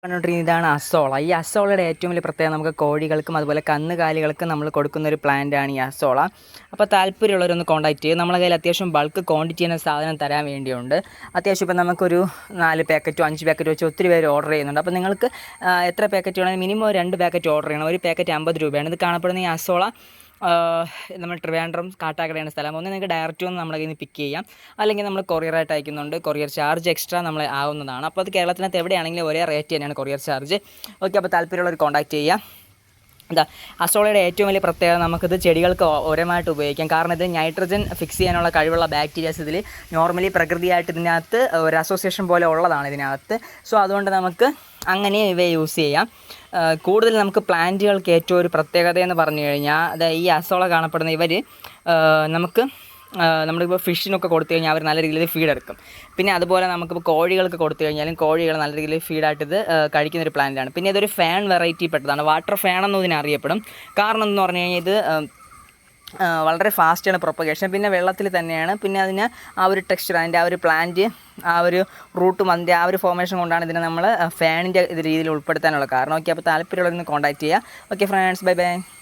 പറഞ്ഞുകൊണ്ടിരിക്കുന്നത് ഇതാണ് അസോള. ഈ അസോളയുടെ ഏറ്റവും വലിയ പ്രത്യേകത നമുക്ക് കോഴികൾക്കും അതുപോലെ കന്നുകാലികൾക്കും നമ്മൾ കൊടുക്കുന്ന ഒരു പ്ലാന്റാണ് ഈ അസോള. അപ്പോൾ താല്പര്യമുള്ളവരൊന്ന് കോൺടാക്ട് ചെയ്യും. നമ്മളെ കയ്യിൽ അത്യാവശ്യം ബൾക്ക് ക്വാണ്ടിറ്റി എന്ന സാധനം തരാൻ വേണ്ടിയുണ്ട്. അത്യാവശ്യം ഇപ്പം നമുക്കൊരു 4 പാക്കറ്റോ 5 പാക്കറ്റോ വെച്ച് ഒത്തിരി പേര് ഓർഡർ ചെയ്യുന്നുണ്ട്. അപ്പോൾ നിങ്ങൾക്ക് എത്ര പാക്കറ്റ് വേണമെങ്കിൽ മിനിമം 2 പാക്കറ്റ് ഓർഡർ ചെയ്യണം. ഒരു പാക്കറ്റ് 50 രൂപയാണ്. ഇത് കാണപ്പെടുന്ന ഈ അസോള നമ്മൾ ട്രിവാൻഡ്രം കാട്ടാക്കടയാണ് സ്ഥലം. ഒന്ന് നിങ്ങൾക്ക് ഡയറക്റ്റ് വന്ന് നമ്മുടെ കയ്യിൽ നിന്ന് പിക്ക് ചെയ്യാം, അല്ലെങ്കിൽ നമ്മൾ കൊറിയറായിട്ട് അയക്കുന്നുണ്ട്. കൊറിയർ ചാർജ് എക്സ്ട്രാ നമ്മൾ ആവുന്നതാണ്. അപ്പോൾ അത് കേരളത്തിനകത്ത് എവിടെയാണെങ്കിലും ഒരേ റേറ്റ് തന്നെയാണ് കൊറിയർ ചാർജ്. ഓക്കെ, അപ്പോൾ താല്പര്യമുള്ളവർ കോൺടാക്ട് ചെയ്യാം. എന്താ അസോളയുടെ ഏറ്റവും വലിയ പ്രത്യേകത, നമുക്കിത് ചെടികൾക്ക് ഉരമായിട്ട് ഉപയോഗിക്കാം. കാരണം ഇത് നൈട്രജൻ ഫിക്സ് ചെയ്യാനുള്ള കഴിവുള്ള ബാക്ടീരിയാസ് ഇതിൽ നോർമലി പ്രകൃതിയായിട്ട് ഇതിനകത്ത് ഒരു അസോസിയേഷൻ പോലെ ഉള്ളതാണ് ഇതിനകത്ത്. സോ അതുകൊണ്ട് നമുക്ക് അങ്ങനെ ഇവയെ യൂസ് ചെയ്യാം. കൂടുതൽ നമുക്ക് പ്ലാന്റുകൾക്ക് ഏറ്റവും ഒരു പ്രത്യേകത എന്ന് പറഞ്ഞു കഴിഞ്ഞാൽ ഈ അസോള കാണപ്പെടുന്ന ഇവർ നമുക്ക് നമ്മളിപ്പോൾ ഫിഷിനൊക്കെ കൊടുത്തു കഴിഞ്ഞാൽ അവർ നല്ല രീതിയിൽ ഫീഡ് എടുക്കും. പിന്നെ അതുപോലെ നമുക്കിപ്പോൾ കോഴികൾക്ക് കൊടുത്തു കഴിഞ്ഞാലും കോഴികൾ നല്ല രീതിയിൽ ഫീഡായിട്ട് ഇത് കഴിക്കുന്നൊരു പ്ലാന്റാണ്. പിന്നെ ഇതൊരു ഫാൻ വെറൈറ്റി പെട്ടതാണ്. വാട്ടർ ഫാൻ എന്നും ഇതിനറിയപ്പെടും. കാരണം എന്ന് പറഞ്ഞു കഴിഞ്ഞാൽ ഇത് വളരെ ഫാസ്റ്റാണ് പ്രൊപ്പഗേഷൻ. പിന്നെ വെള്ളത്തിൽ തന്നെയാണ്. പിന്നെ അതിന് ആ ഒരു ടെക്സ്ചർ, അതിൻ്റെ ആ ഒരു പ്ലാന്റ്, ആ ഒരു റൂട്ടും അതിൻ്റെ ആ ഒരു ഫോർമേഷൻ കൊണ്ടാണ് ഇതിനെ നമ്മൾ ഫാനിൻ്റെ ഇത് രീതിയിൽ ഉൾപ്പെടുത്താനുള്ള കാരണം. ഓക്കെ, അപ്പോൾ താല്പര്യമുള്ളവരൊന്ന് കോൺടാക്ട് ചെയ്യുക. Okay friends, bye bye.